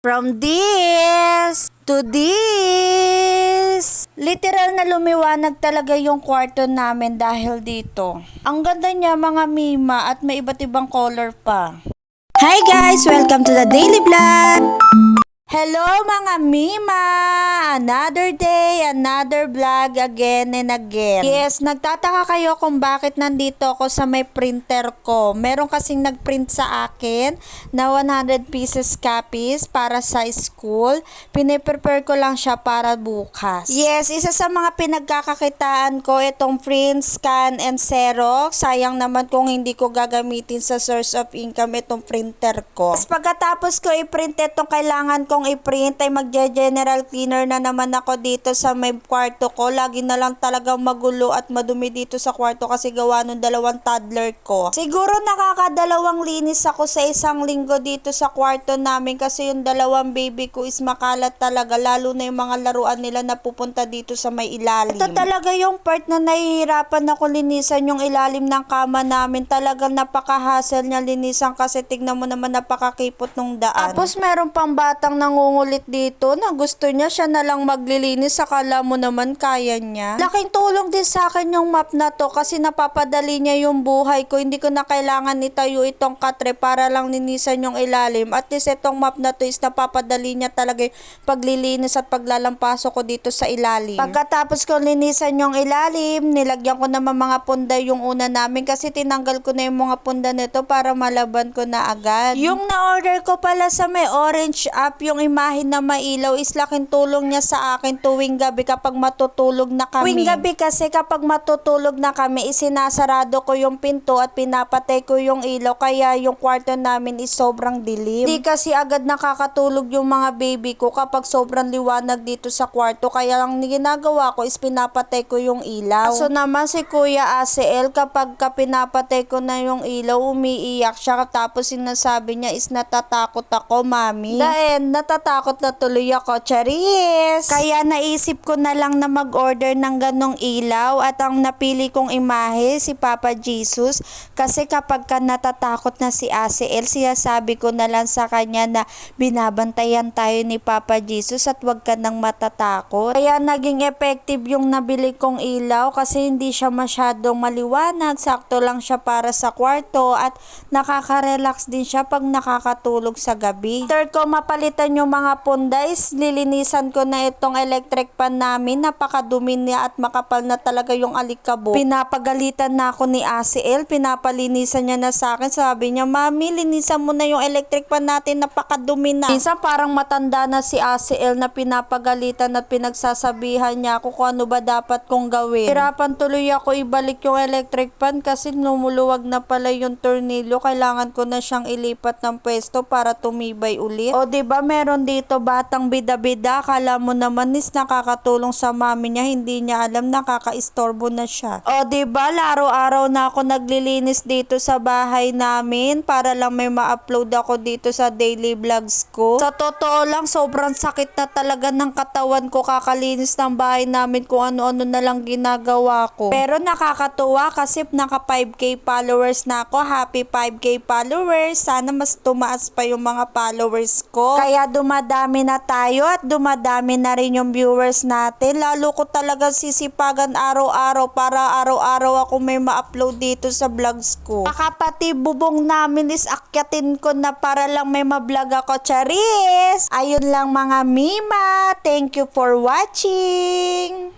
From this to this. Literal na lumiwanag talaga yung kwarto namin dahil dito. Ang ganda niya mga Mima at may iba't ibang color pa. Hi guys! Welcome to the Daily Vlog! Hello mga Mima! Another day, another vlog again and again. Yes, nagtataka kayo kung bakit nandito ako sa may printer ko. Meron kasing nagprint sa akin na 100 pieces copies para sa school. Piniprepare ko lang siya para bukas. Yes, isa sa mga pinagkakakitaan ko itong print, scan, and xerox. Sayang naman kung hindi ko gagamitin sa source of income itong printer ko. Pagkatapos ko i-print itong kailangan kong i-print ay magje-general cleaner na naman ako dito sa may kwarto ko. Lagi na lang talagang magulo at madumi dito sa kwarto kasi gawa ng dalawang toddler ko. Siguro nakakadalawang linis ako sa isang linggo dito sa kwarto namin kasi yung dalawang baby ko is makalat talaga, lalo na yung mga laruan nila na pupunta dito sa may ilalim. Ito talaga yung part na nahihirapan ako linisan, yung ilalim ng kama namin. Talagang napaka-hassle niya linisan kasi tignan mo naman napakakipot ng daan. Tapos meron pang batang nangungulit dito na gusto niya siya na lang maglilinis, akala mo naman kaya niya. Laking tulong din sa akin yung map na to kasi napapadali niya yung buhay ko. Hindi ko na kailangan itayo itong katre para lang linisan yung ilalim. At least itong map na to is napapadali niya talaga yung paglilinis at paglalampaso ko dito sa ilalim. Pagkatapos ko linisan yung ilalim, nilagyan ko naman mga punda yung una namin kasi tinanggal ko na yung mga punda nito para malaban ko na agad. Yung na-order ko pala sa may orange app, yung imahe na mailaw is laking tulong niya sa akin tuwing gabi kapag matutulog na kami. Tuwing gabi kasi kapag matutulog na kami, isinasarado ko yung pinto at pinapatay ko yung ilaw kaya yung kwarto namin is sobrang dilim. Di kasi agad nakakatulog yung mga baby ko kapag sobrang liwanag dito sa kwarto, kaya lang ginagawa ko is pinapatay ko yung ilaw. So naman si Kuya ACL, kapag pinapatay ko na yung ilaw, umiiyak siya tapos sinasabi niya is natatakot ako, mami. Dahil natatakot na tuloy ako, charis. Kaya naisip ko na lang na mag-order ng ganong ilaw at ang napili kong imahe si Papa Jesus kasi kapag ka natatakot na si ACL, sinasabi ko na lang sa kanya na binabantayan tayo ni Papa Jesus at wag ka nang matatakot. Kaya naging effective yung nabili kong ilaw kasi hindi siya masyadong maliwanag, sakto lang siya para sa kwarto at nakaka-relax din siya pag nakakatulog sa gabi. After ko mapalitan yung mga pundays, lilinisan ko na itong electric pan namin. Napakadumi niya at makapal na talaga yung alikabok. Pinapagalitan na ako ni ACL, pinapalinisan niya na sa akin. Sabi niya, mami, linisan mo na yung electric pan natin, napakadumi na. Minsan parang matanda na si ACL na pinapagalitan at pinagsasabihan niya ako kung ano ba dapat kong gawin. Hirapan tuloy ako ibalik yung electric pan kasi lumuluwag na pala yung tornilyo. Kailangan ko na siyang ilipat ng pwesto para tumibay ulit. O diba meron dito batang bida-bida, akala mo naman is nakakatulong sa mami niya, hindi niya alam nakaka-istorbo na siya. O diba laro-araw na ako naglilinis dito sa bahay namin para lang may ma-upload ako dito sa daily vlogs ko. Sa totoo lang, sobrang sakit na talaga ng katawan ko kakalinis ng bahay namin kung ano-ano na lang ginagawa ko. Pero nakakatuwa kasi naka 5k followers na ako. Happy 5k followers. Sana mas tumaas pa yung mga followers ko. Kaya dumadami na tayo at dumadami na rin yung viewers natin. Lalo ko talaga sisipagan araw-araw para araw-araw ako may ma-upload dito sa vlogs ko. Pati bubong namin is akyatin ko na para lang may ma-vlog ako, charis! Ayun lang mga Mima. Thank you for watching!